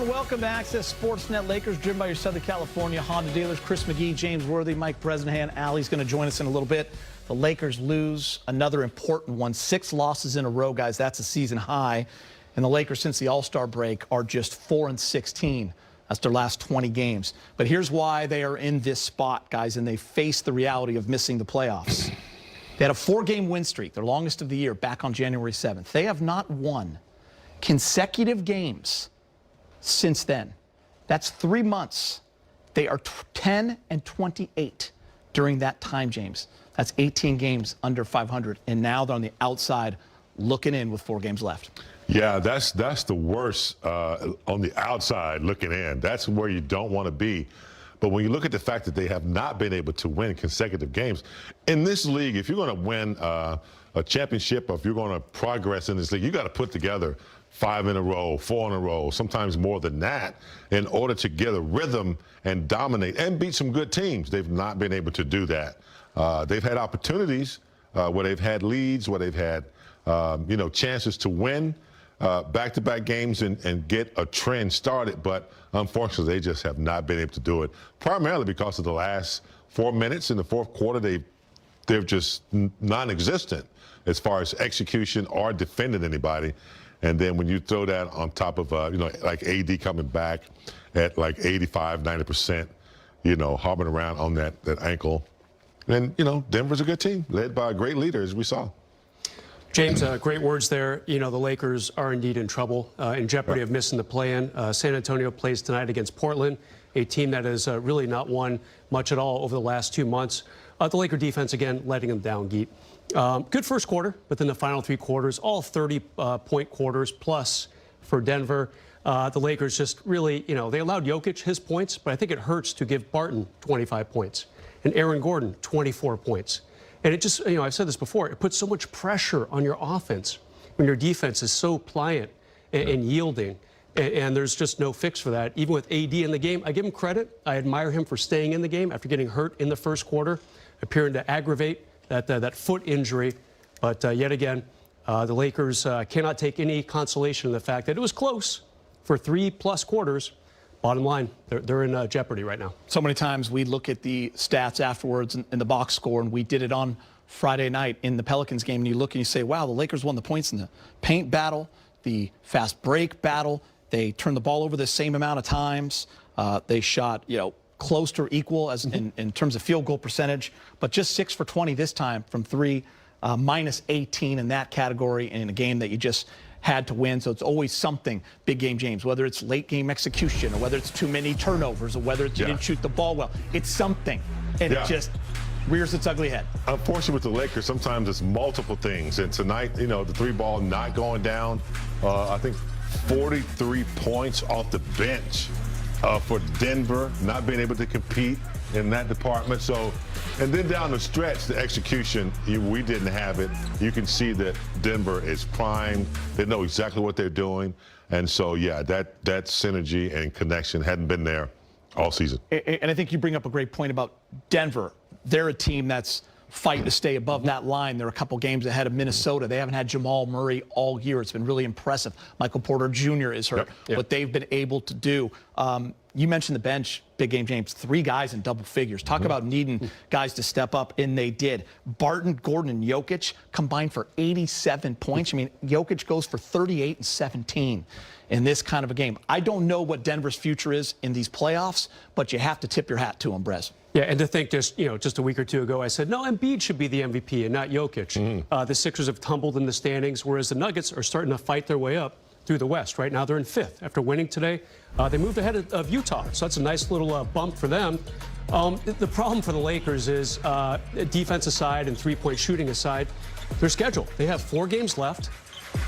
everyone. Welcome to Access Sportsnet. Lakers driven by your Southern California Honda dealers. Chris McGee, James Worthy, Mike Bresnahan. Allie's going to join us in a little bit. The Lakers lose another important one. 6 losses in a row, guys. That's a season high. And the Lakers, since the All-Star break, are just 4-16. That's their last 20 games. But here's why they are in this spot, guys, and they face the reality of missing the playoffs. They had a 4-game win streak, their longest of the year, back on January 7th. They have not won consecutive games since then. That's 3 months. They are 10-28 during that time, James. That's 18 games under 500, and now they're on the outside looking in with 4 games left. Yeah, that's the worst on the outside looking in. That's where you don't want to be. But when you look at the fact that they have not been able to win consecutive games, in this league, if you're going to win a championship, or if you're going to progress in this league, you got to put together 5 in a row, 4 in a row, sometimes more than that, in order to get a rhythm and dominate and beat some good teams. They've not been able to do that. They've had opportunities where they've had leads, where they've had chances to win back-to-back games and get a trend started, but unfortunately they just have not been able to do it, primarily because of the last 4 minutes in the fourth quarter. They're just non-existent as far as execution or defending anybody. And then when you throw that on top of like AD coming back at like 85, 90%, hopping around on that ankle, and Denver's a good team led by a great leader, as we saw. James, great words there. The Lakers are indeed in trouble, in jeopardy of missing the play-in. San Antonio plays tonight against Portland, a team that has really not won much at all over the last 2 months. The Laker defense, again, letting them down, Geet. Good first quarter, but then the final 3 quarters, all 30-point quarters plus for Denver. The Lakers just really, they allowed Jokic his points, but I think it hurts to give Barton 25 points and Aaron Gordon 24 points. And it just, I've said this before, it puts so much pressure on your offense when your defense is so pliant and yielding. And there's just no fix for that. Even with AD in the game, I give him credit. I admire him for staying in the game after getting hurt in the first quarter, appearing to aggravate that foot injury. But yet again, the Lakers cannot take any consolation in the fact that it was close for 3+ quarters. Bottom line, they're in jeopardy right now. So many times we look at the stats afterwards in the box score, and we did it on Friday night in the Pelicans game, and you look and you say, wow, the Lakers won the points in the paint battle, the fast break battle. They turned the ball over the same amount of times. They shot, close to equal as in terms of field goal percentage, but just 6 for 20 this time from 3, minus 18 in that category in a game that you just had to win. So it's always something, big game, James, whether it's late game execution or whether it's too many turnovers or whether it's you didn't shoot the ball well. It's something, and it just rears its ugly head. Unfortunately with the Lakers, sometimes it's multiple things. And tonight, the 3-ball not going down. I think 43 points off the bench for Denver, not being able to compete in that department. So, and then down the stretch, the execution, we didn't have it. You can see that Denver is primed. They know exactly what they're doing. And so, yeah, that synergy and connection hadn't been there all season. And I think you bring up a great point about Denver. They're a team that's fighting to stay above that line. They're a couple games ahead of Minnesota. They haven't had Jamal Murray all year. It's been really impressive. Michael Porter Jr. is hurt. What they've been able to do. You mentioned the bench, big game, James. 3 guys in double figures. Talk about needing guys to step up, and they did. Barton, Gordon, and Jokic combined for 87 points. I mean, Jokic goes for 38 and 17 in this kind of a game. I don't know what Denver's future is in these playoffs, but you have to tip your hat to them, Brez. Yeah, and to think just a week or 2 ago, I said, no, Embiid should be the MVP and not Jokic. The Sixers have tumbled in the standings, whereas the Nuggets are starting to fight their way up through the West. Right now, they're in 5th. After winning today, they moved ahead of Utah, so that's a nice little bump for them. The problem for the Lakers is, defense aside and 3-point shooting aside, their schedule. They have 4 games left.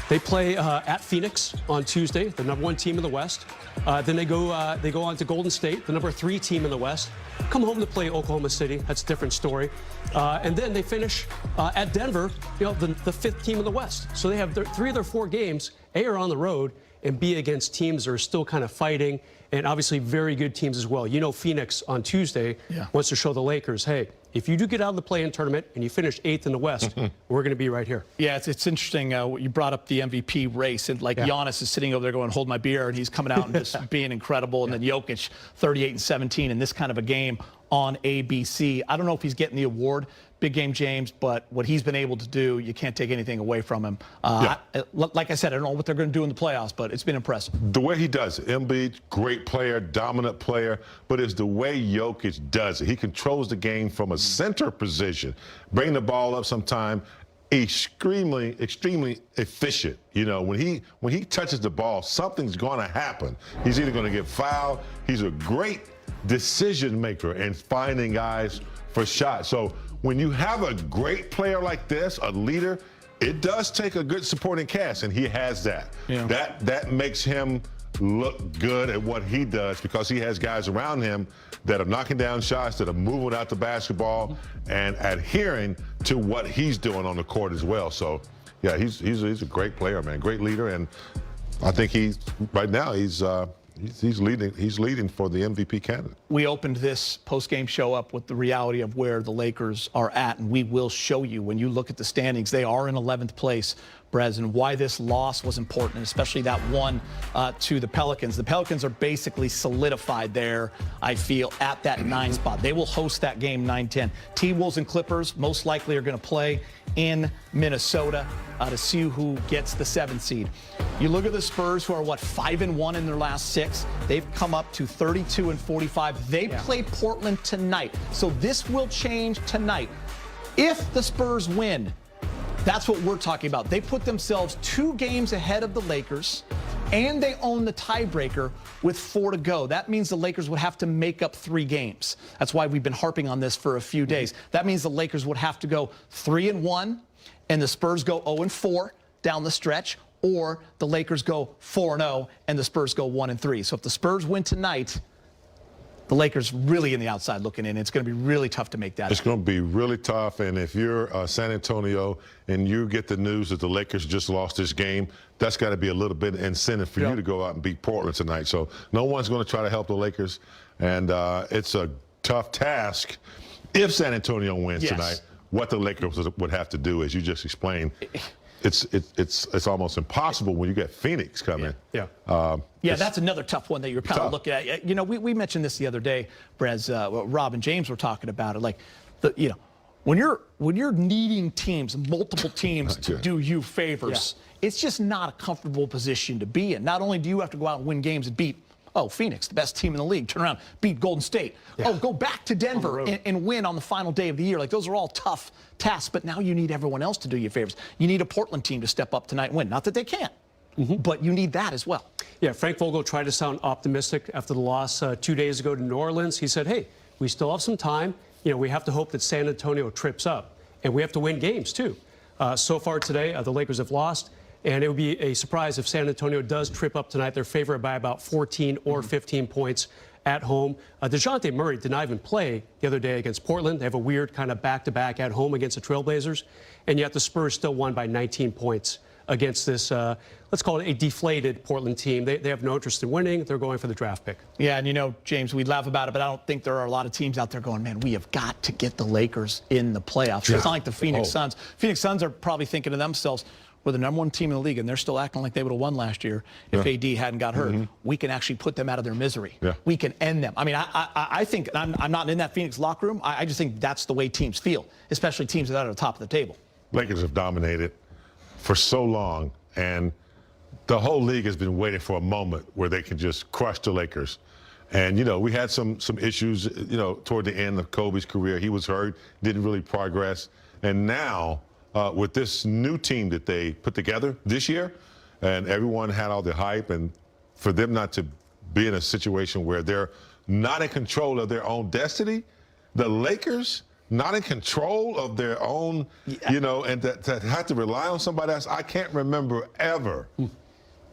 They play at Phoenix on Tuesday, the #1 team in the West. Then they go on to Golden State, the #3 team in the West. Come home to play Oklahoma City. That's a different story. And then they finish at Denver, the 5th team in the West. So they have 3 of their 4 games, A, are on the road, and B, against teams that are still kind of fighting, and obviously very good teams as well. Phoenix on Tuesday wants to show the Lakers, hey, if you do get out of the play-in tournament and you finish 8th in the West, we're going to be right here. Yeah, it's interesting. You brought up the MVP race, and like Giannis is sitting over there going, "Hold my beer," and he's coming out and just being incredible. And then Jokic, 38 and 17 in this kind of a game on ABC. I don't know if he's getting the award, Big Game James, but what he's been able to do, you can't take anything away from him. Like I said, I don't know what they're going to do in the playoffs, but it's been impressive. The way he does it, Embiid, great player, dominant player, but it's the way Jokic does it. He controls the game from a center position, bring the ball up sometime, extremely efficient. You know, when he touches the ball, something's going to happen. He's either going to get fouled. He's a great decision maker in finding guys for shots. So when you have a great player like this, a leader, it does take a good supporting cast, and he has that. Yeah. That makes him look good at what he does, because he has guys around him that are knocking down shots, that are moving out the basketball and adhering to what he's doing on the court as well. So, yeah, he's a great player, man, great leader, and I think he's leading for the MVP candidate. We opened this post-game show up with the reality of where the Lakers are at, and we will show you when you look at the standings, they are in 11th place, Brez, and why this loss was important, especially that one to the Pelicans. The Pelicans are basically solidified there, I feel, at that 9 spot. They will host that game 9-10. T-Wolves and Clippers most likely are going to play in Minnesota to see who gets the 7th seed. You look at the Spurs, who are, 5-1 in their last 6. They've come up to 32 and 45. They play Portland tonight. So this will change tonight. If the Spurs win, that's what we're talking about. They put themselves 2 games ahead of the Lakers, and they own the tiebreaker with 4 to go. That means the Lakers would have to make up 3 games. That's why we've been harping on this for a few days. That means the Lakers would have to go 3-1, and the Spurs go 0-4 down the stretch, or the Lakers go 4-0 and the Spurs go 1-3. So if the Spurs win tonight, the Lakers really in the outside looking in. It's going to be really tough to make that. It's going to be really tough, and if you're San Antonio and you get the news that the Lakers just lost this game, that's got to be a little bit of incentive for you to go out and beat Portland tonight. So no one's going to try to help the Lakers, and it's a tough task if San Antonio wins tonight. What the Lakers would have to do, as you just explained, it's almost impossible when you get Phoenix coming. Yeah, that's another tough one that you're kind of looking at. You know, we mentioned this the other day, Brez. Rob and James were talking about it. Like, when you're needing teams, multiple teams to do you favors, it's just not a comfortable position to be in. Not only do you have to go out and win games and beat, Phoenix, the best team in the league, turn around, beat Golden State. Go back to Denver and win on the final day of the year. Like, those are all tough tasks, but now you need everyone else to do you favors. You need a Portland team to step up tonight and win. Not that they can't, but you need that as well. Yeah, Frank Vogel tried to sound optimistic after the loss 2 days ago to New Orleans. He said, hey, we still have some time. You know, we have to hope that San Antonio trips up, and we have to win games, too. So far today, the Lakers have lost. And it would be a surprise if San Antonio does trip up tonight. They're favored by about 14 or 15 points at home. DeJounte Murray did not even play the other day against Portland. They have a weird kind of back-to-back at home against the Trailblazers. And yet the Spurs still won by 19 points against this, let's call it a deflated Portland team. They have no interest in winning. They're going for the draft pick. Yeah, and you know, James, we laugh about it, but I don't think there are a lot of teams out there going, man, we have got to get the Lakers in the playoffs. It's not like the Phoenix Suns. Phoenix Suns are probably thinking to themselves, we're the #1 team in the league, and they're still acting like they would have won last year if AD hadn't got hurt. We can actually put them out of their misery. We can end them. I mean, I think, I'm not in that Phoenix locker room. I just think that's the way teams feel, especially teams that are at the top of the table. Lakers have dominated for so long, and the whole league has been waiting for a moment where they can just crush the Lakers. And, you know, we had some issues, you know, toward the end of Kobe's career. He was hurt, didn't really progress. And now, with this new team that they put together this year, and everyone had all the hype, and for them not to be in a situation where they're not in control of their own destiny, the Lakers not in control of their own, you know, and to have to rely on somebody else, I can't remember ever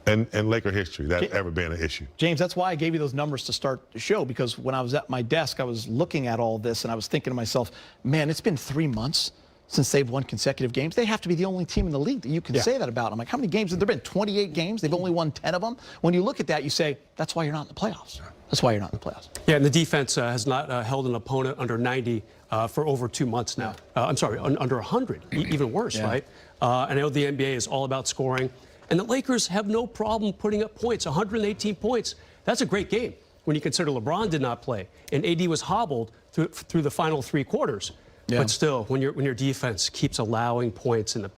in Laker history that ever been an issue. James, that's why I gave you those numbers to start the show, because when I was at my desk, I was looking at all this, and I was thinking to myself, man, it's been 3 months since they've won consecutive games. They have to be the only team in the league that you can say that about. I'm like, how many games have there been? 28 games. They've only won 10 of them. When you look at that, you say, that's why you're not in the playoffs. That's why you're not in the playoffs. Yeah, and the defense has not held an opponent under 90 for over 2 months now. I'm sorry, under 100, even worse, right? And I know the NBA is all about scoring. And the Lakers have no problem putting up points, 118 points. That's a great game when you consider LeBron did not play and AD was hobbled through the final 3 quarters. But still, when your defense keeps allowing points in the